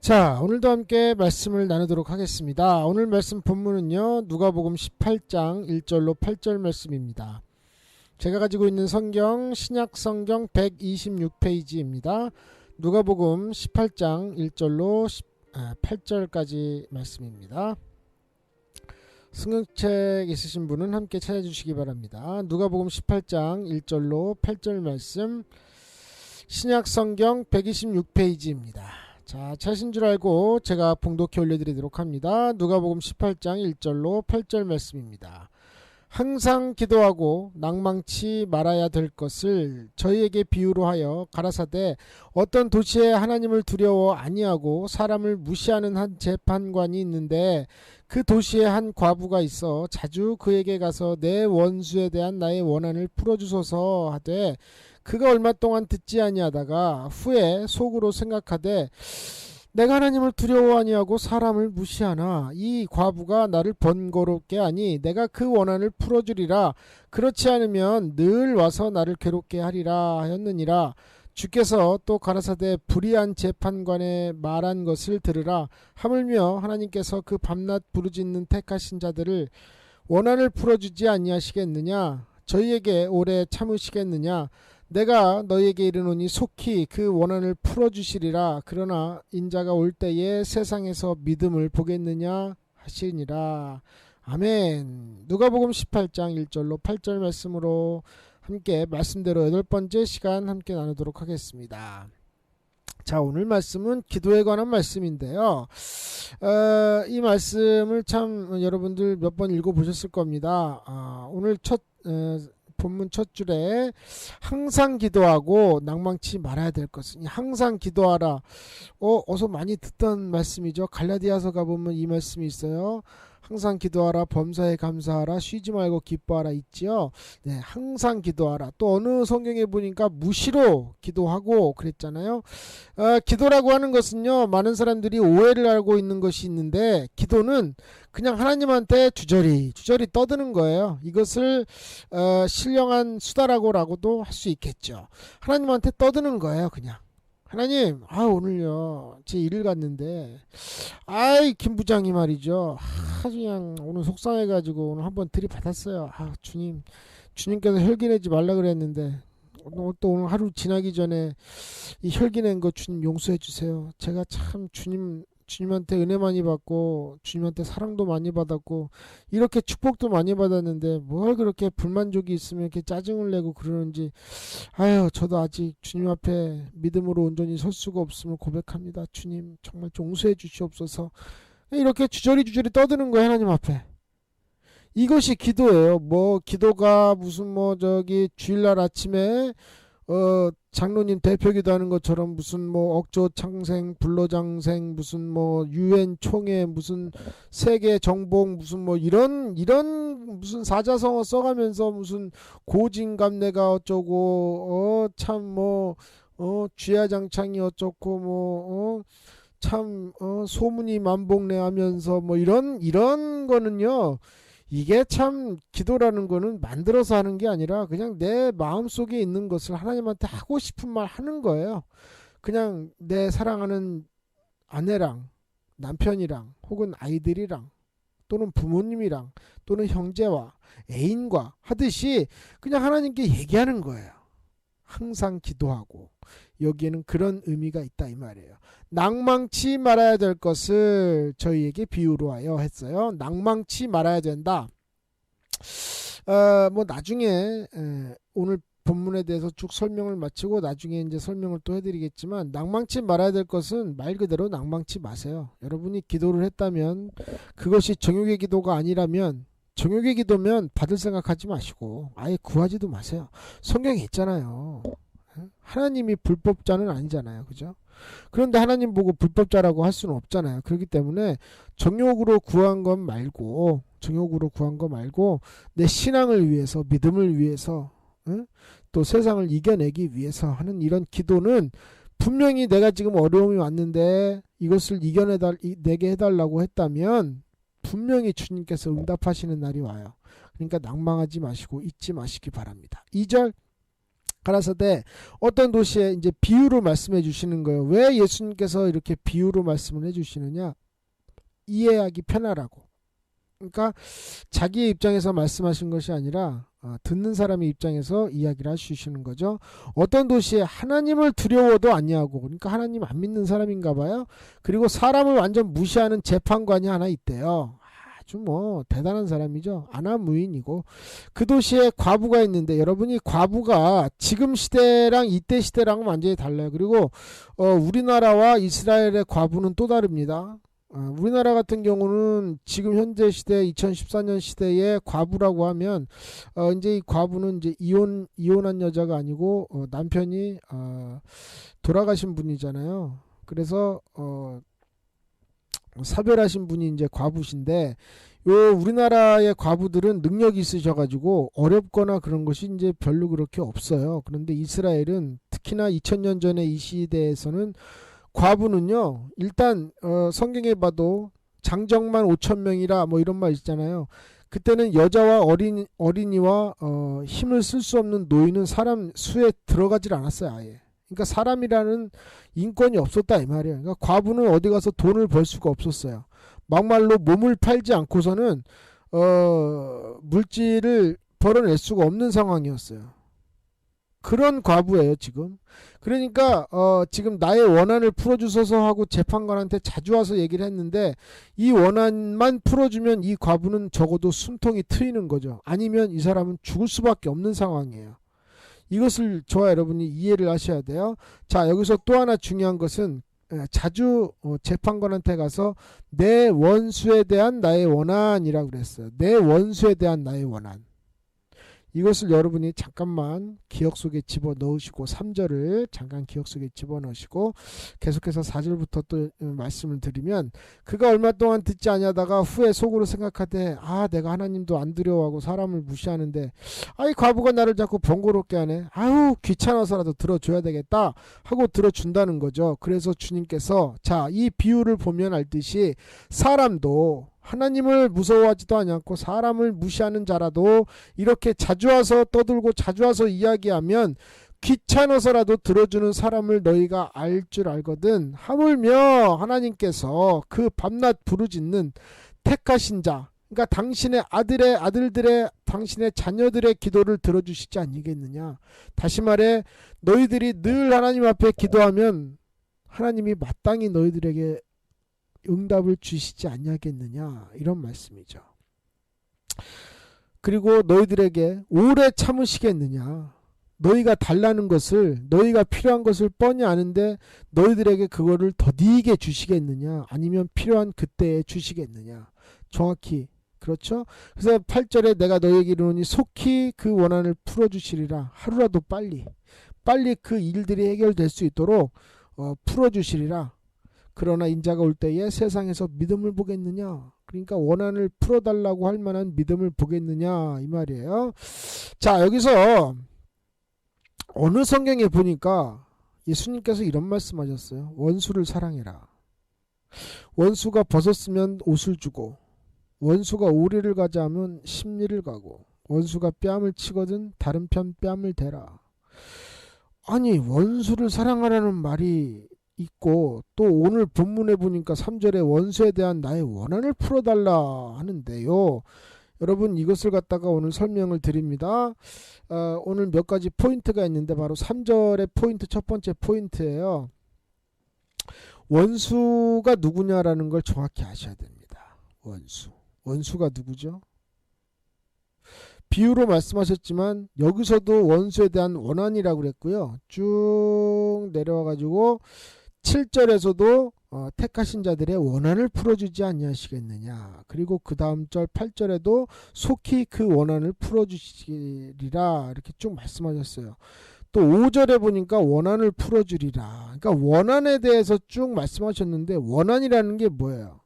자, 오늘도 함께 말씀을 나누도록 하겠습니다. 오늘 말씀 본문은요, 누가복음 18장 1절로 8절 말씀입니다. 제가 가지고 있는 성경, 신약 성경 126페이지입니다. 누가복음 18장 1절로 8절까지 말씀입니다. 성경책 있으신 분은 함께 찾아주시기 바랍니다. 누가복음 18장 1절로 8절 말씀, 신약 성경 126페이지입니다. 자, 찾으신 줄 알고 제가 봉독해 올려드리도록 합니다. 누가복음 18장 1절로 8절 말씀입니다. 항상 기도하고 낭망치 말아야 될 것을 저희에게 비유로 하여 가라사대, 어떤 도시에 하나님을 두려워 아니하고 사람을 무시하는 한 재판관이 있는데, 그 도시에 한 과부가 있어 자주 그에게 가서 내 원수에 대한 나의 원한을 풀어주소서 하되, 그가 얼마 동안 듣지 아니하다가 후에 속으로 생각하되, 내가 하나님을 두려워 아니하고 사람을 무시하나 이 과부가 나를 번거롭게 하니 내가 그 원한을 풀어주리라. 그렇지 않으면 늘 와서 나를 괴롭게 하리라 하였느니라. 주께서 또 가라사대, 불의한 재판관의 말한 것을 들으라. 하물며 하나님께서 그 밤낮 부르짖는 택하신 자들을 원한을 풀어주지 아니하시겠느냐? 저희에게 오래 참으시겠느냐? 내가 너희에게 이르노니 속히 그 원한을 풀어주시리라. 그러나 인자가 올 때에 세상에서 믿음을 보겠느냐 하시니라. 아멘. 누가복음 18장 1절로 8절 말씀으로 함께 말씀대로 8번째 시간 함께 나누도록 하겠습니다. 자, 오늘 말씀은 기도에 관한 말씀인데요. 이 말씀을 참 여러분들 몇 번 읽어보셨을 겁니다. 오늘 본문 첫 줄에 항상 기도하고 낭망치 말아야 될 것은, 항상 기도하라. 어서 많이 듣던 말씀이죠. 갈라디아서 가보면 이 말씀이 있어요. 항상 기도하라, 범사에 감사하라, 쉬지 말고 기뻐하라 있지요. 네, 항상 기도하라. 또 어느 성경에 보니까 무시로 기도하고 그랬잖아요. 기도라고 하는 것은요, 많은 사람들이 오해를 알고 있는 것이 있는데, 기도는 그냥 하나님한테 주저리 떠드는 거예요. 이것을 신령한 수다라고도 할 수 있겠죠. 하나님한테 떠드는 거예요. 그냥 하나님, 오늘요 제 일을 갔는데, 김 부장이 말이죠, 그냥 오늘 속상해가지고 오늘 한번 들이받았어요. 주님께서 혈기내지 말라 그랬는데 또 오늘 하루 지나기 전에 이 혈기낸 거 주님 용서해 주세요. 제가 참 주님한테 은혜 많이 받고 주님한테 사랑도 많이 받았고 이렇게 축복도 많이 받았는데 뭘 그렇게 불만족이 있으면 이렇게 짜증을 내고 그러는지, 저도 아직 주님 앞에 믿음으로 온전히 설 수가 없음을 고백합니다. 주님 정말 용서해 주시옵소서. 이렇게 주저리 떠드는 거예요, 하나님 앞에. 이것이 기도예요. 기도가 무슨 주일날 아침에 장로님 대표기도 하는 것처럼 무슨 억조 창생, 불로장생, 무슨 유엔 총회, 무슨 세계 정복, 무슨 이런 무슨 사자성어 써가면서 무슨 고진감래가 어쩌고 쥐야장창이 어쩌고 소문이 만복래 하면서 이런 거는요, 이게 참 기도라는 거는 만들어서 하는 게 아니라 그냥 내 마음속에 있는 것을 하나님한테 하고 싶은 말 하는 거예요. 그냥 내 사랑하는 아내랑 남편이랑 혹은 아이들이랑 또는 부모님이랑 또는 형제와 애인과 하듯이 그냥 하나님께 얘기하는 거예요. 항상 기도하고, 여기에는 그런 의미가 있다 이 말이에요. 낭망치 말아야 될 것을 저희에게 비유로 하여 했어요. 낭망치 말아야 된다. 나중에 오늘 본문에 대해서 쭉 설명을 마치고 나중에 이제 설명을 또 해드리겠지만, 낭망치 말아야 될 것은 말 그대로 낭망치 마세요. 여러분이 기도를 했다면, 그것이 정욕의 기도가 아니라면, 정욕의 기도면 받을 생각하지 마시고 아예 구하지도 마세요. 성경에 있잖아요. 하나님이 불법자는 아니잖아요. 그죠? 그런데 하나님 보고 불법자라고 할 수는 없잖아요. 그렇기 때문에 정욕으로 구한 것 말고 내 신앙을 위해서, 믿음을 위해서, 또 세상을 이겨내기 위해서 하는 이런 기도는, 분명히 내가 지금 어려움이 왔는데 이것을 이겨내게 해달라고 했다면 분명히 주님께서 응답하시는 날이 와요. 그러니까 낭망하지 마시고 잊지 마시기 바랍니다. 2절 가라사대 어떤 도시에 이제 비유로 말씀해 주시는 거예요. 왜 예수님께서 이렇게 비유로 말씀을 해 주시느냐? 이해하기 편하라고. 그러니까 자기의 입장에서 말씀하신 것이 아니라 듣는 사람의 입장에서 이야기를 해주시는 거죠. 어떤 도시에 하나님을 두려워도 아니하고, 그러니까 하나님 안 믿는 사람인가 봐요. 그리고 사람을 완전 무시하는 재판관이 하나 있대요. 아주 뭐 대단한 사람이죠. 아나무인이고, 그 도시에 과부가 있는데, 여러분이 과부가 지금 시대랑 이때 시대랑은 완전히 달라요. 그리고 우리나라와 이스라엘의 과부는 또 다릅니다. 우리나라 같은 경우는 지금 현재 시대 2014년 시대에 과부라고 하면 이제 이 과부는 이제 이혼한 여자가 아니고 남편이 돌아가신 분이잖아요. 그래서 사별하신 분이 이제 과부신데, 요 우리나라의 과부들은 능력이 있으셔가지고 어렵거나 그런 것이 이제 별로 그렇게 없어요. 그런데 이스라엘은 특히나 2000년 전에 이 시대에서는 과부는요, 일단 성경에 봐도 장정만 5,000명이라 뭐 이런 말 있잖아요. 그때는 여자와 어린이와 힘을 쓸 수 없는 노인은 사람 수에 들어가질 않았어요, 아예. 그러니까 사람이라는 인권이 없었다 이 말이에요. 그러니까 과부는 어디 가서 돈을 벌 수가 없었어요. 막말로 몸을 팔지 않고서는 물질을 벌어낼 수가 없는 상황이었어요. 그런 과부예요 지금. 그러니까 지금 나의 원한을 풀어주소서 하고 재판관한테 자주 와서 얘기를 했는데, 이 원한만 풀어주면 이 과부는 적어도 숨통이 트이는 거죠. 아니면 이 사람은 죽을 수밖에 없는 상황이에요. 이것을 저와 여러분이 이해를 하셔야 돼요. 자, 여기서 또 하나 중요한 것은 자주 재판관한테 가서 내 원수에 대한 나의 원한이라고 그랬어요. 내 원수에 대한 나의 원한. 이것을 여러분이 잠깐만 기억 속에 집어넣으시고, 3절을 잠깐 기억 속에 집어넣으시고 계속해서 4절부터 또 말씀을 드리면, 그가 얼마 동안 듣지 아니하다가 후에 속으로 생각하되, 내가 하나님도 안 두려워하고 사람을 무시하는데 이 과부가 나를 자꾸 번거롭게 하네. 아유 귀찮아서라도 들어줘야 되겠다 하고 들어준다는 거죠. 그래서 주님께서 이 비유를 보면 알듯이 사람도 하나님을 무서워하지도 않고 사람을 무시하는 자라도 이렇게 자주 와서 떠들고 자주 와서 이야기하면 귀찮아서라도 들어주는 사람을 너희가 알 줄 알거든. 하물며 하나님께서 그 밤낮 부르짖는 택하신 자, 그러니까 당신의 아들들의 당신의 자녀들의 기도를 들어주시지 아니겠느냐. 다시 말해 너희들이 늘 하나님 앞에 기도하면 하나님이 마땅히 너희들에게 응답을 주시지 아니하겠느냐, 이런 말씀이죠. 그리고 너희들에게 오래 참으시겠느냐. 너희가 달라는 것을, 너희가 필요한 것을 뻔히 아는데 너희들에게 그거를 더디게 주시겠느냐, 아니면 필요한 그때에 주시겠느냐. 정확히 그렇죠. 그래서 8절에 내가 너희에게 이르노니 속히 그 원한을 풀어주시리라. 하루라도 빨리 그 일들이 해결될 수 있도록 풀어주시리라. 그러나 인자가 올 때에 세상에서 믿음을 보겠느냐. 그러니까 원한을 풀어달라고 할 만한 믿음을 보겠느냐 이 말이에요. 자, 여기서 어느 성경에 보니까 예수님께서 이런 말씀하셨어요. 원수를 사랑해라. 원수가 벗었으면 옷을 주고, 원수가 오리를 가자 하면 십리를 가고, 원수가 뺨을 치거든 다른 편 뺨을 대라. 아니, 원수를 사랑하라는 말이 있고, 또 오늘 본문에 보니까 3절에 원수에 대한 나의 원한을 풀어달라 하는데요. 여러분, 이것을 갖다가 오늘 설명을 드립니다. 오늘 몇 가지 포인트가 있는데 바로 3절의 포인트, 첫 번째 포인트예요. 원수가 누구냐라는 걸 정확히 아셔야 됩니다. 원수가 누구죠? 비유로 말씀하셨지만 여기서도 원수에 대한 원한이라고 그랬고요. 쭉 내려와가지고 7절에서도 택하신 자들의 원한을 풀어주지 아니하시겠느냐. 그리고 그 다음 절 8절에도 속히 그 원한을 풀어주시리라, 이렇게 쭉 말씀하셨어요. 또 5절에 보니까 원한을 풀어주리라. 그러니까 원한에 대해서 쭉 말씀하셨는데, 원한이라는 게 뭐예요?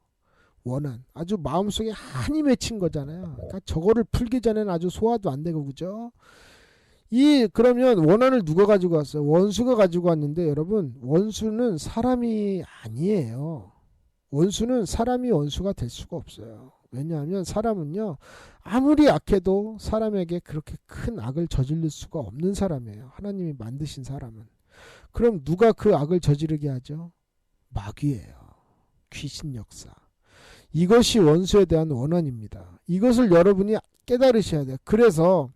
원한, 아주 마음속에 한이 맺힌 거잖아요. 그러니까 저거를 풀기 전에는 아주 소화도 안 되고, 그죠? 그러면 원한을 누가 가지고 왔어요? 원수가 가지고 왔는데, 여러분, 원수는 사람이 아니에요. 원수는 사람이 원수가 될 수가 없어요. 왜냐하면 사람은요, 아무리 악해도 사람에게 그렇게 큰 악을 저지를 수가 없는 사람이에요. 하나님이 만드신 사람은. 그럼 누가 그 악을 저지르게 하죠? 마귀예요. 귀신 역사. 이것이 원수에 대한 원한입니다. 이것을 여러분이 깨달으셔야 돼요. 그래서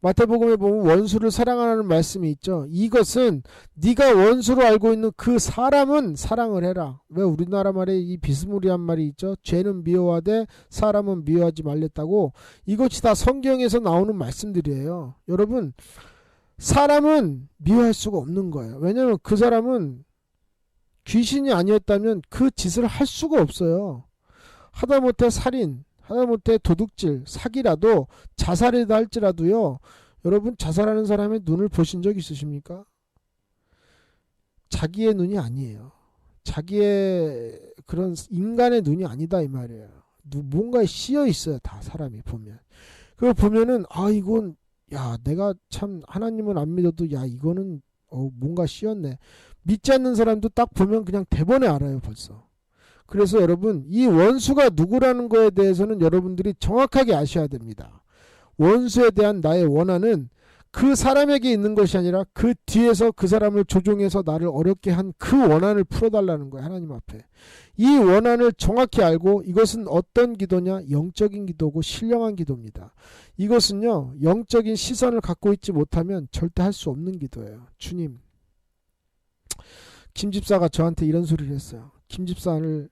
마태복음에 보면 원수를 사랑하라는 말씀이 있죠. 이것은 네가 원수로 알고 있는 그 사람은 사랑을 해라. 왜 우리나라 말에 이 비스무리한 말이 있죠. 죄는 미워하되 사람은 미워하지 말랬다고. 이것이 다 성경에서 나오는 말씀들이에요. 여러분, 사람은 미워할 수가 없는 거예요. 왜냐하면 그 사람은 귀신이 아니었다면 그 짓을 할 수가 없어요. 하다못해 살인, 하다못해 도둑질, 사기라도, 자살이다 할지라도요. 여러분, 자살하는 사람의 눈을 보신 적 있으십니까? 자기의 눈이 아니에요. 자기의 그런 인간의 눈이 아니다 이 말이에요. 뭔가에 씌여 있어요. 다 사람이 보면. 그걸 보면은 이건 내가 참 하나님은 안 믿어도 이거는 뭔가 씌었네. 믿지 않는 사람도 딱 보면 그냥 대번에 알아요 벌써. 그래서 여러분, 이 원수가 누구라는 거에 대해서는 여러분들이 정확하게 아셔야 됩니다. 원수에 대한 나의 원한은 그 사람에게 있는 것이 아니라 그 뒤에서 그 사람을 조종해서 나를 어렵게 한 그 원한을 풀어달라는 거예요. 하나님 앞에. 이 원한을 정확히 알고, 이것은 어떤 기도냐? 영적인 기도고 신령한 기도입니다. 이것은요, 영적인 시선을 갖고 있지 못하면 절대 할 수 없는 기도예요. 주님, 김 집사가 저한테 이런 소리를 했어요. 김 집사를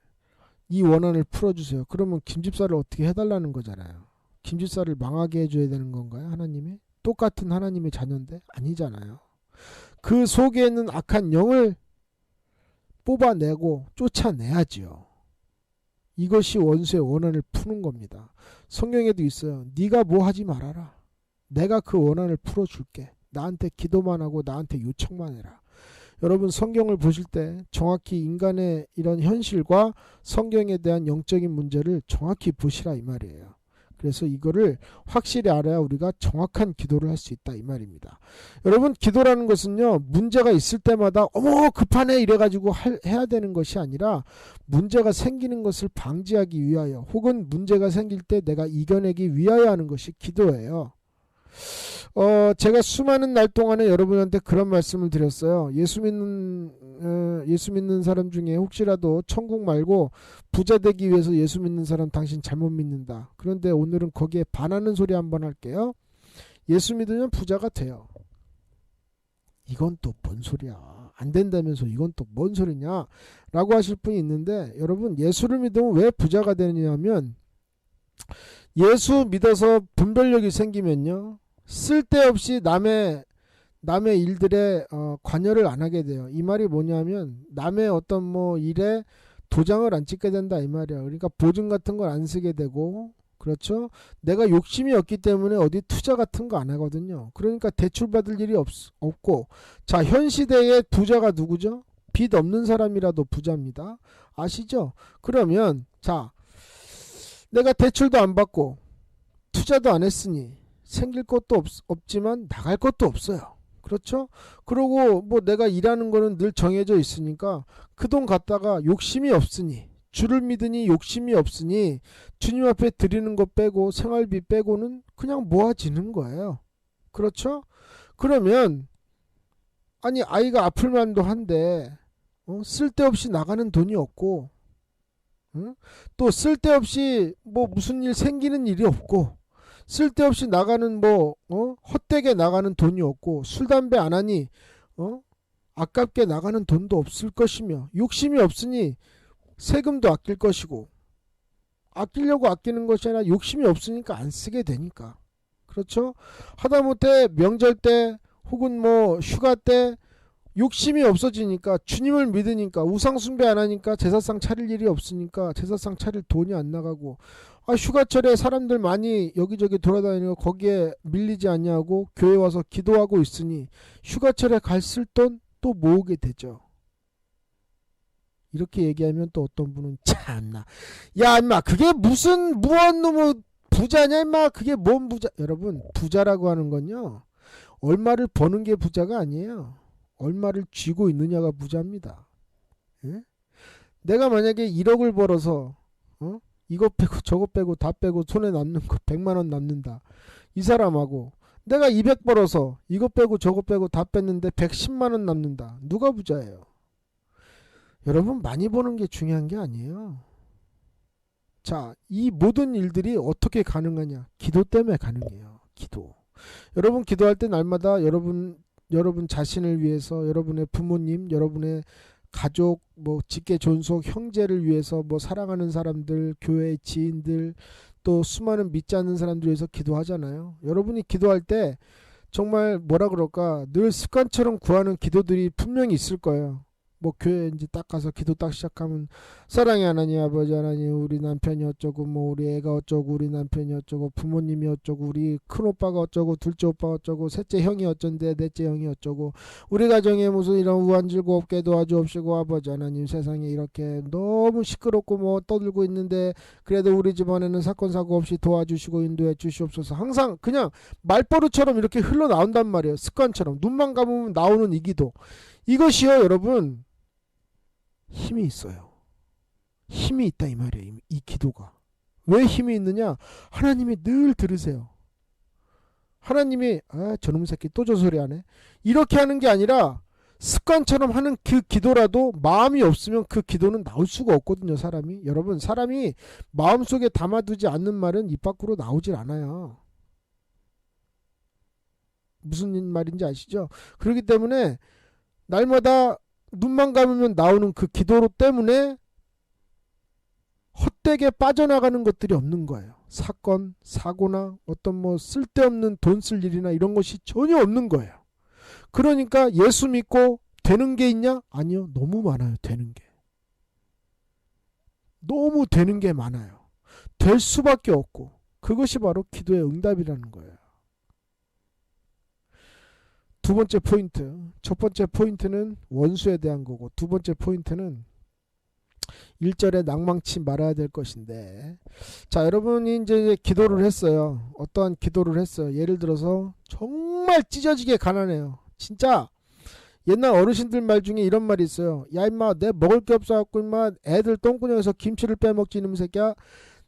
이 원한을 풀어주세요. 그러면 김 집사를 어떻게 해달라는 거잖아요. 김 집사를 망하게 해줘야 되는 건가요? 하나님이? 똑같은 하나님의 자녀인데? 아니잖아요. 그 속에 있는 악한 영을 뽑아내고 쫓아내야지요. 이것이 원수의 원한을 푸는 겁니다. 성경에도 있어요. 네가 뭐 하지 말아라. 내가 그 원한을 풀어줄게. 나한테 기도만 하고 나한테 요청만 해라. 여러분, 성경을 보실 때 정확히 인간의 이런 현실과 성경에 대한 영적인 문제를 정확히 보시라 이 말이에요. 그래서 이거를 확실히 알아야 우리가 정확한 기도를 할 수 있다 이 말입니다. 여러분, 기도라는 것은요, 문제가 있을 때마다 어머 급하네 이래가지고 해야 되는 것이 아니라, 문제가 생기는 것을 방지하기 위하여, 혹은 문제가 생길 때 내가 이겨내기 위하여 하는 것이 기도예요. 제가 수많은 날 동안에 여러분한테 그런 말씀을 드렸어요. 예수 믿는 사람 중에 혹시라도 천국 말고 부자 되기 위해서 예수 믿는 사람 당신 잘못 믿는다. 그런데 오늘은 거기에 반하는 소리 한번 할게요. 예수 믿으면 부자가 돼요. 이건 또 뭔 소리야. 안 된다면서 이건 또 뭔 소리냐 라고 하실 분이 있는데, 여러분, 예수를 믿으면 왜 부자가 되느냐면, 예수 믿어서 분별력이 생기면요, 쓸데없이 남의 일들에 관여를 안 하게 돼요. 이 말이 뭐냐면, 남의 어떤 일에 도장을 안 찍게 된다 이 말이야. 그러니까 보증 같은 걸 안 쓰게 되고, 그렇죠? 내가 욕심이 없기 때문에 어디 투자 같은 거 안 하거든요. 그러니까 대출 받을 일이 없고. 자, 현 시대의 부자가 누구죠? 빚 없는 사람이라도 부자입니다. 아시죠? 그러면 자, 내가 대출도 안 받고 투자도 안 했으니 생길 것도 없지만 나갈 것도 없어요. 그렇죠? 그리고 내가 일하는 거는 늘 정해져 있으니까 그 돈 갖다가 욕심이 없으니, 주를 믿으니 욕심이 없으니 주님 앞에 드리는 것 빼고 생활비 빼고는 그냥 모아지는 거예요. 그렇죠? 그러면 아이가 아플 만도 한데 쓸데없이 나가는 돈이 없고, 또 쓸데없이 무슨 일 생기는 일이 없고, 쓸데없이 나가는 헛되게 나가는 돈이 없고, 술 담배 안 하니 아깝게 나가는 돈도 없을 것이며, 욕심이 없으니 세금도 아낄 것이고, 아끼려고 아끼는 것이 아니라 욕심이 없으니까 안 쓰게 되니까. 그렇죠? 하다못해 명절 때 혹은 휴가 때 욕심이 없어지니까, 주님을 믿으니까, 우상 숭배 안 하니까 제사상 차릴 일이 없으니까 제사상 차릴 돈이 안 나가고, 휴가철에 사람들 많이 여기저기 돌아다니고 거기에 밀리지 않냐고 교회 와서 기도하고 있으니 휴가철에 갈 쓸 돈 또 모으게 되죠. 이렇게 얘기하면 또 어떤 분은 참나, 야 임마 그게 무슨 무언 놈의 부자냐 임마, 그게 뭔 부자. 여러분, 부자라고 하는 건요, 얼마를 버는 게 부자가 아니에요. 얼마를 쥐고 있느냐가 부자입니다. 예? 내가 만약에 1억을 벌어서 이거 빼고 저거 빼고 다 빼고 손에 남는 거 100만 원 남는다. 이 사람하고 내가 200 벌어서 이거 빼고 저거 빼고 다 뺐는데 110만 원 남는다. 누가 부자예요? 여러분, 많이 버는 게 중요한 게 아니에요. 자, 이 모든 일들이 어떻게 가능하냐? 기도 때문에 가능해요. 기도. 여러분 기도할 때 날마다 여러분 자신을 위해서, 여러분의 부모님, 여러분의 가족, 뭐 직계 존속 형제를 위해서, 뭐 사랑하는 사람들, 교회 지인들, 또 수많은 믿지 않는 사람들 위해서 기도하잖아요. 여러분이 기도할 때 정말 뭐라 그럴까, 늘 습관처럼 구하는 기도들이 분명히 있을 거예요. 뭐 교회 이제 딱 가서 기도 딱 시작하면 사랑의 하나님, 아버지 하나님, 우리 남편이 어쩌고, 뭐 우리 애가 어쩌고, 우리 남편이 어쩌고, 부모님이 어쩌고, 우리 큰 오빠가 어쩌고, 둘째 오빠가 어쩌고, 셋째 형이 어쩐데, 넷째 형이 어쩌고, 우리 가정에 무슨 이런 우환질고 없게 도와주옵시고, 아버지 하나님, 세상에 이렇게 너무 시끄럽고 뭐 떠들고 있는데 그래도 우리 집안에는 사건 사고 없이 도와주시고 인도해 주시옵소서. 항상 그냥 말버릇처럼 이렇게 흘러나온단 말이에요. 습관처럼 눈만 감으면 나오는 이 기도. 이것이요 여러분, 힘이 있어요. 힘이 있다 이 말이에요. 이 기도가. 왜 힘이 있느냐? 하나님이 늘 들으세요. 하나님이 저놈 새끼 또 저 소리 하네, 이렇게 하는 게 아니라 습관처럼 하는 그 기도라도 마음이 없으면 그 기도는 나올 수가 없거든요. 사람이. 여러분, 사람이 마음속에 담아두지 않는 말은 입 밖으로 나오질 않아요. 무슨 말인지 아시죠? 그렇기 때문에 날마다 눈만 감으면 나오는 그 기도로 때문에 헛되게 빠져나가는 것들이 없는 거예요. 사건, 사고나 어떤 뭐 쓸데없는 돈 쓸 일이나 이런 것이 전혀 없는 거예요. 그러니까 예수 믿고 되는 게 있냐? 아니요. 너무 많아요. 되는 게. 너무 되는 게 많아요. 될 수밖에 없고, 그것이 바로 기도의 응답이라는 거예요. 두 번째 포인트. 첫 번째 포인트는 원수에 대한 거고, 두 번째 포인트는 1절에 낭망치 말아야 될 것인데, 자, 여러분이 이제 기도를 했어요. 어떠한 기도를 했어요. 예를 들어서 정말 찢어지게 가난해요. 진짜 옛날 어르신들 말 중에 이런 말이 있어요. 야 임마, 내 먹을 게 없어갖고 임마 애들 똥구녕에서 김치를 빼먹지 이놈 새끼야.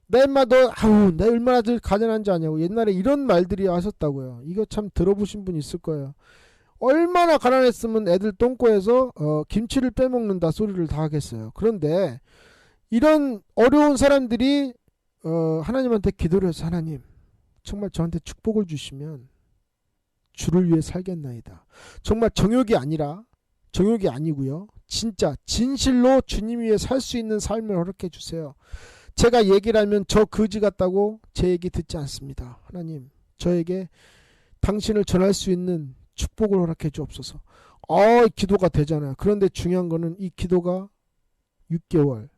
내 임마 너 내 얼마나 가난한지 아냐고. 옛날에 이런 말들이 하셨다고요. 이거 참 들어보신 분 있을 거예요. 얼마나 가난했으면 애들 똥꼬에서 김치를 빼먹는다 소리를 다 하겠어요. 그런데 이런 어려운 사람들이 하나님한테 기도를 해서, 하나님 정말 저한테 축복을 주시면 주를 위해 살겠나이다. 정말 정욕이 아니고요. 진짜 진실로 주님 위해 살 수 있는 삶을 허락해 주세요. 제가 얘기를 하면 저 거지 같다고 제 얘기 듣지 않습니다. 하나님, 저에게 당신을 전할 수 있는 축복을 허락해 주옵소서. 기도가 되잖아요. 그런데 중요한 거는 이 기도가 6개월,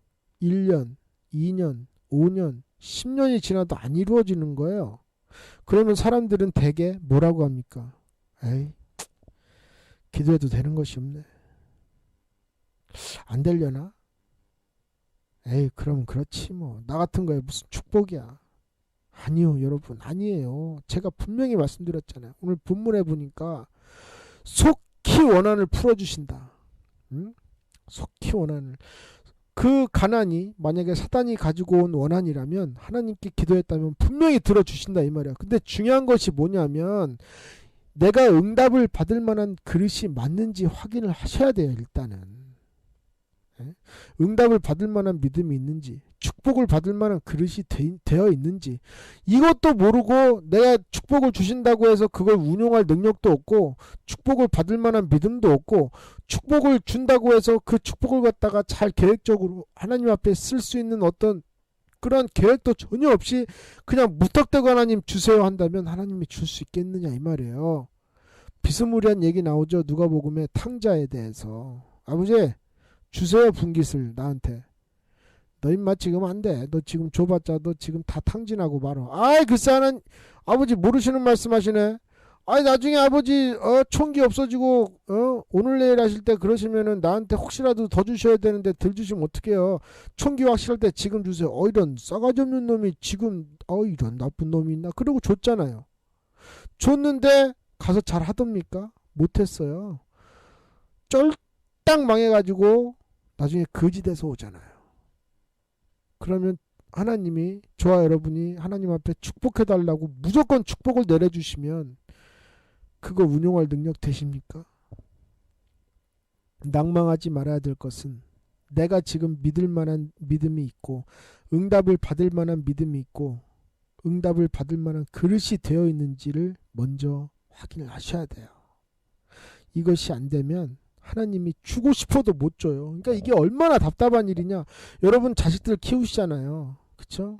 1년, 2년, 5년, 10년이 지나도 안 이루어지는 거예요. 그러면 사람들은 대개 뭐라고 합니까? 에이, 기도해도 되는 것이 없네. 안 되려나? 에이, 그럼 그렇지 뭐. 나 같은 거에 무슨 축복이야. 아니요 여러분, 아니에요. 제가 분명히 말씀드렸잖아요. 오늘 본문에 보니까 속히 원한을 풀어주신다. 응? 속히 원한을. 그 가난이 만약에 사단이 가지고 온 원한이라면 하나님께 기도했다면 분명히 들어주신다 이 말이야. 근데 중요한 것이 뭐냐면 내가 응답을 받을 만한 그릇이 맞는지 확인을 하셔야 돼요. 일단은 응답을 받을 만한 믿음이 있는지, 축복을 받을 만한 그릇이 되어 있는지, 이것도 모르고 내가 축복을 주신다고 해서 그걸 운용할 능력도 없고, 축복을 받을 만한 믿음도 없고, 축복을 준다고 해서 그 축복을 갖다가 잘 계획적으로 하나님 앞에 쓸 수 있는 어떤 그런 계획도 전혀 없이 그냥 무턱대고 하나님 주세요 한다면 하나님이 줄 수 있겠느냐 이 말이에요. 비스무리한 얘기 나오죠. 누가복음의 탕자에 대해서. 아버지 주세요 분깃을 나한테. 너 임마 지금 안 돼. 너 지금 줘봤자 너 지금 다 탕진하고 말어. 아이 글쎄 하는 아버지 모르시는 말씀하시네. 아이 나중에 아버지 총기 없어지고 오늘 내일 하실 때 그러시면은 나한테 혹시라도 더 주셔야 되는데 덜 주시면 어떡해요. 총기 확실할 때 지금 주세요. 이런 싸가지 없는 놈이 지금 이런 나쁜 놈이 있나. 그러고 줬잖아요. 줬는데 가서 잘 하답니까? 못했어요. 쫄딱 망해가지고 나중에 거지 돼서 오잖아요. 그러면 하나님이, 저와 여러분이 하나님 앞에 축복해달라고 무조건 축복을 내려주시면 그거 운용할 능력 되십니까? 낭망하지 말아야 될 것은 내가 지금 믿을 만한 믿음이 있고 응답을 받을 만한 믿음이 있고 응답을 받을 만한 그릇이 되어 있는지를 먼저 확인을 하셔야 돼요. 이것이 안 되면 하나님이 주고 싶어도 못 줘요. 그러니까 이게 얼마나 답답한 일이냐. 여러분 자식들 키우시잖아요. 그쵸?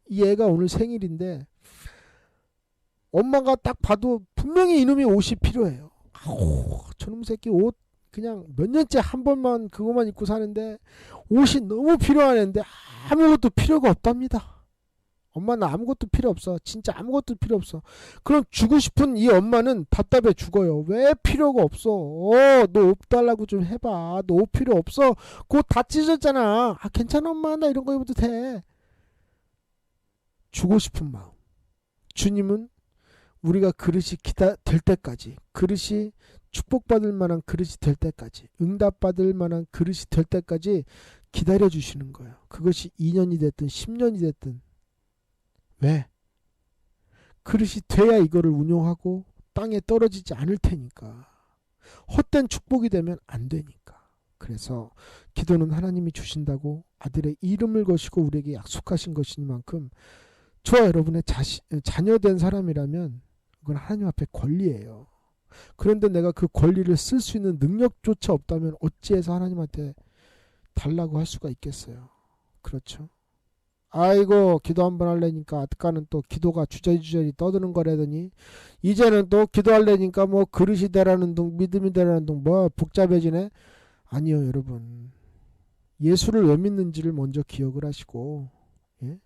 이 애가 오늘 생일인데 엄마가 딱 봐도 분명히 이놈이 옷이 필요해요. 아우, 저놈 새끼 옷 그냥 몇 년째 한 번만 그것만 입고 사는데 옷이 너무 필요하는데 아무것도 필요가 없답니다. 엄마는 아무것도 필요 없어. 진짜 아무것도 필요 없어. 그럼 주고 싶은 이 엄마는 답답해 죽어요. 왜 필요가 없어? 너 옷 달라고 좀 해봐. 너 옷 필요 없어. 그거 다 찢어졌잖아. 아, 괜찮아 엄마. 나 이런 거 입어도 돼. 주고 싶은 마음. 주님은 우리가 그릇이 될 때까지, 그릇이 축복받을 만한 그릇이 될 때까지, 응답받을 만한 그릇이 될 때까지 기다려 주시는 거예요. 그것이 2년이 됐든 10년이 됐든. 왜? 그릇이 돼야 이거를 운용하고 땅에 떨어지지 않을 테니까. 헛된 축복이 되면 안 되니까. 그래서 기도는 하나님이 주신다고 아들의 이름을 거시고 우리에게 약속하신 것이니만큼 저와 여러분의 자녀된 사람이라면 그건 하나님 앞에 권리예요. 그런데 내가 그 권리를 쓸 수 있는 능력조차 없다면 어찌해서 하나님한테 달라고 할 수가 있겠어요. 그렇죠? 아이고 기도 한번 하려니까 아까는 또 기도가 주저리주저리 떠드는 거라더니 이제는 또 기도하려니까 뭐 그릇이 되라는 둥 믿음이 되라는 둥 뭐 복잡해지네. 아니요 여러분, 예수를 왜 믿는지를 먼저 기억을 하시고, 예?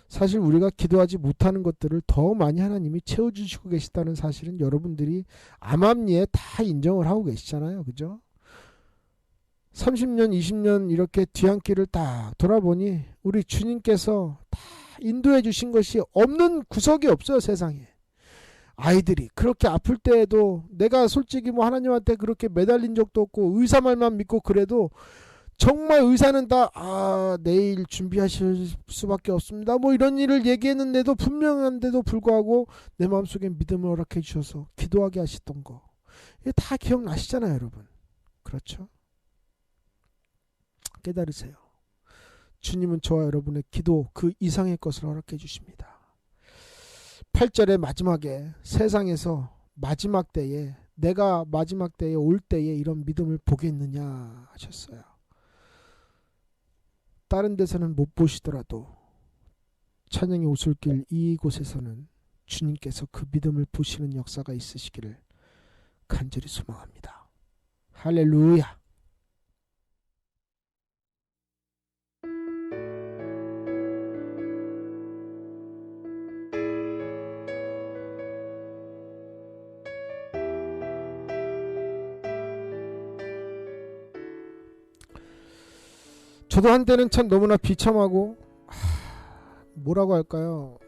사실 우리가 기도하지 못하는 것들을 더 많이 하나님이 채워주시고 계시다는 사실은 여러분들이 암암리에 다 인정을 하고 계시잖아요. 그죠? 30년 20년 이렇게 뒤안길을 딱 돌아보니 우리 주님께서 다 인도해 주신 것이 없는 구석이 없어요. 세상에. 아이들이 그렇게 아플 때에도 내가 솔직히 뭐 하나님한테 그렇게 매달린 적도 없고 의사 말만 믿고 그래도 정말 의사는 다 내일 준비하실 수밖에 없습니다. 뭐 이런 일을 얘기했는데도 분명한데도 불구하고 내 마음속에 믿음을 허락해 주셔서 기도하게 하셨던 거. 이게 다 기억나시잖아요, 여러분. 그렇죠? 깨달으세요. 주님은 저와 여러분의 기도 그 이상의 것을 허락해 주십니다. 8절의 마지막에 세상에서 마지막 때에 내가 마지막 때에 올 때에 이런 믿음을 보겠느냐 하셨어요. 다른 데서는 못 보시더라도 찬양의 오솔길 이곳에서는 주님께서 그 믿음을 보시는 역사가 있으시기를 간절히 소망합니다. 할렐루야. 저도 한때는 참 너무나 비참하고 뭐라고 할까요?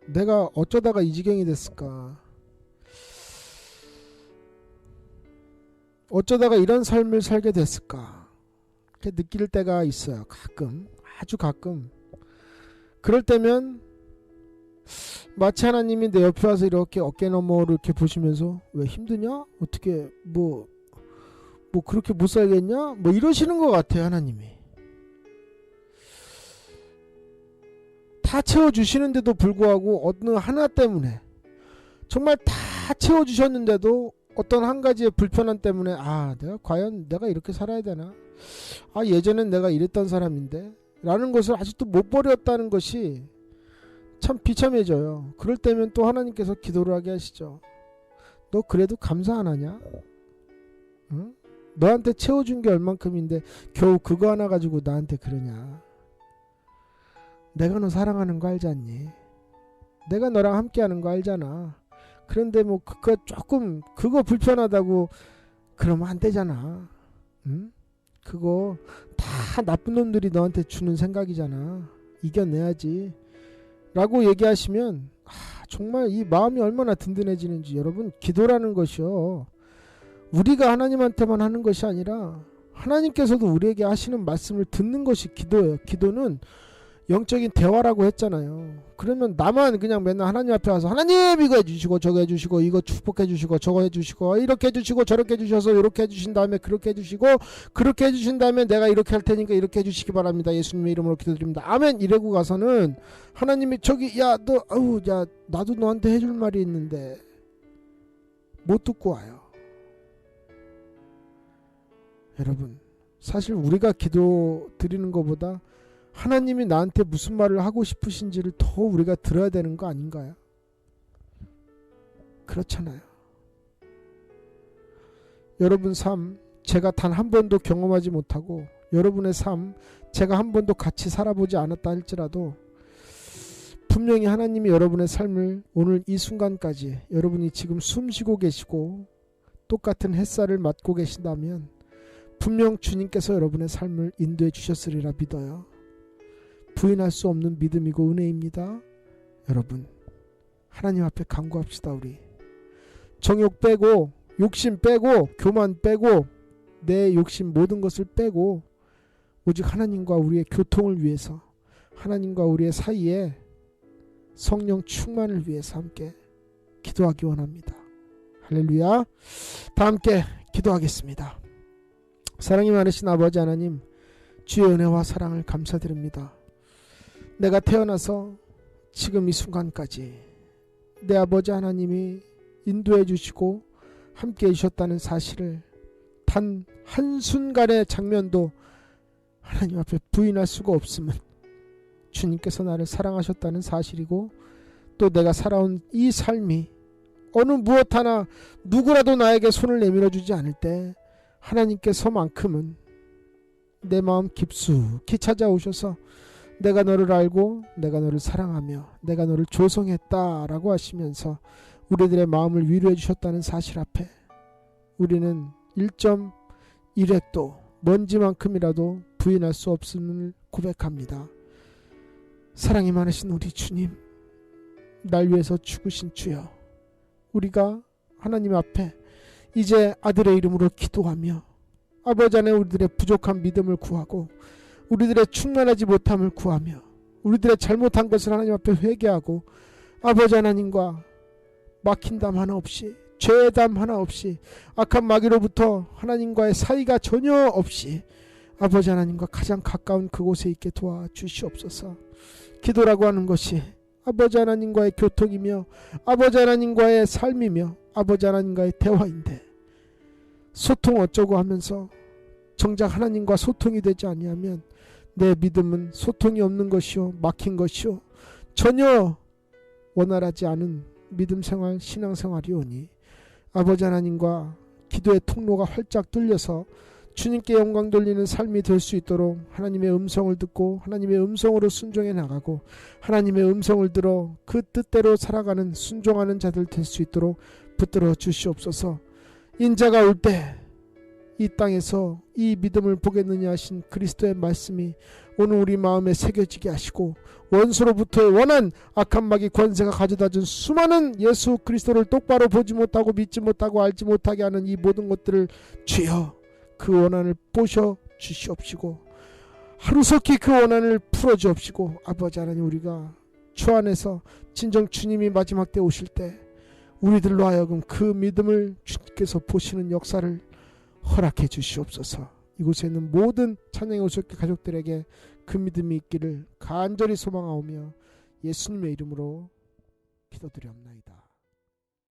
내가 어쩌다가 이 지경이 됐을까? 어쩌다가 이런 삶을 살게 됐을까? 이렇게 느낄 때가 있어요. 가끔, 아주 가끔. 그럴 때면 마치 하나님이 내 옆에 와서 이렇게 어깨 너머를 이렇게 보시면서 왜 힘드냐? 어떻게 뭐 그렇게 못 살겠냐? 뭐 이러시는 것 같아요. 하나님이. 다 채워주시는데도 불구하고 어느 하나 때문에 정말 다 채워주셨는데도 어떤 한 가지의 불편함 때문에 내가 과연 내가 이렇게 살아야 되나? 예전엔 내가 이랬던 사람인데 라는 것을 아직도 못 버렸다는 것이 참 비참해져요. 그럴 때면 또 하나님께서 기도를 하게 하시죠. 너 그래도 감사 안 하냐? 응? 너한테 채워준 게 얼만큼인데 겨우 그거 하나 가지고 나한테 그러냐? 내가 너 사랑하는 거 알지 않니? 내가 너랑 함께하는 거 알잖아. 그런데 뭐 그거 불편하다고 그러면 안 되잖아. 응? 그거 다 나쁜 놈들이 너한테 주는 생각이잖아. 이겨내야지 라고 얘기하시면 정말 이 마음이 얼마나 든든해지는지. 여러분, 기도라는 것이요, 우리가 하나님한테만 하는 것이 아니라 하나님께서도 우리에게 하시는 말씀을 듣는 것이 기도예요. 기도는 영적인 대화라고 했잖아요. 그러면 나만 그냥 맨날 하나님 앞에 와서 하나님 이거 해주시고 저거 해주시고 이거 축복해 주시고 저거 해주시고 이렇게 해주시고 저렇게 해주셔서 이렇게 해주신 다음에 그렇게 해주시고 그렇게 해주신 다음에 내가 이렇게 할 테니까 이렇게 해주시기 바랍니다. 예수님의 이름으로 기도드립니다. 아멘 이러고 가서는 하나님이 저기 야 너 야 나도 너한테 해줄 말이 있는데 못 듣고 와요. 여러분 사실 우리가 기도 드리는 것보다 하나님이 나한테 무슨 말을 하고 싶으신지를 더 우리가 들어야 되는 거 아닌가요? 그렇잖아요. 여러분 삶 제가 단 한 번도 경험하지 못하고 여러분의 삶 제가 한 번도 같이 살아보지 않았다 할지라도 분명히 하나님이 여러분의 삶을 오늘 이 순간까지 여러분이 지금 숨 쉬고 계시고 똑같은 햇살을 맞고 계신다면 분명 주님께서 여러분의 삶을 인도해 주셨으리라 믿어요. 부인할 수 없는 믿음이고 은혜입니다. 여러분 하나님 앞에 간구합시다. 우리 정욕 빼고 욕심 빼고 교만 빼고 내 욕심 모든 것을 빼고 오직 하나님과 우리의 교통을 위해서 하나님과 우리의 사이에 성령 충만을 위해서 함께 기도하기 원합니다. 할렐루야. 다 함께 기도하겠습니다. 사랑이 많으신 아버지 하나님 주의 은혜와 사랑을 감사드립니다. 내가 태어나서 지금 이 순간까지 내 아버지 하나님이 인도해 주시고 함께 해주셨다는 사실을 단 한순간의 장면도 하나님 앞에 부인할 수가 없음은 주님께서 나를 사랑하셨다는 사실이고 또 내가 살아온 이 삶이 어느 무엇 하나 누구라도 나에게 손을 내밀어 주지 않을 때 하나님께서만큼은 내 마음 깊숙이 찾아오셔서 내가 너를 알고 내가 너를 사랑하며 내가 너를 조성했다라고 하시면서 우리들의 마음을 위로해 주셨다는 사실 앞에 우리는 1.1획도 먼지만큼이라도 부인할 수 없음을 고백합니다. 사랑이 많으신 우리 주님, 날 위해서 죽으신 주여, 우리가 하나님 앞에 이제 아들의 이름으로 기도하며 아버지 안에 우리들의 부족한 믿음을 구하고 우리들의 충만하지 못함을 구하며 우리들의 잘못한 것을 하나님 앞에 회개하고 아버지 하나님과 막힌 담 하나 없이 죄의 담 하나 없이 악한 마귀로부터 하나님과의 사이가 전혀 없이 아버지 하나님과 가장 가까운 그곳에 있게 도와주시옵소서. 기도라고 하는 것이 아버지 하나님과의 교통이며 아버지 하나님과의 삶이며 아버지 하나님과의 대화인데 소통 어쩌고 하면서 정작 하나님과 소통이 되지 아니하면 내 믿음은 소통이 없는 것이요 막힌 것이요 전혀 원활하지 않은 믿음 생활 신앙생활이오니 아버지 하나님과 기도의 통로가 활짝 뚫려서 주님께 영광 돌리는 삶이 될 수 있도록 하나님의 음성을 듣고 하나님의 음성으로 순종해 나가고 하나님의 음성을 들어 그 뜻대로 살아가는 순종하는 자들 될 수 있도록 붙들어 주시옵소서. 인자가 올 때 이 땅에서 이 믿음을 보겠느냐 하신 그리스도의 말씀이 오늘 우리 마음에 새겨지게 하시고 원수로부터의 원한 악한 마귀 권세가 가져다준 수많은 예수 그리스도를 똑바로 보지 못하고 믿지 못하고 알지 못하게 하는 이 모든 것들을 주여 그 원한을 보셔 주시옵시고 하루속히 그 원한을 풀어 주옵시고 아버지 하나님 우리가 주 안에서 진정 주님이 마지막 때 오실 때 우리들로 하여금 그 믿음을 주님께서 보시는 역사를 허락해 주시옵소서. 이곳에 있는 모든 찬양의 오솔길 가족들에게 그 믿음이 있기를 간절히 소망하오며 예수님의 이름으로 기도드리옵나이다.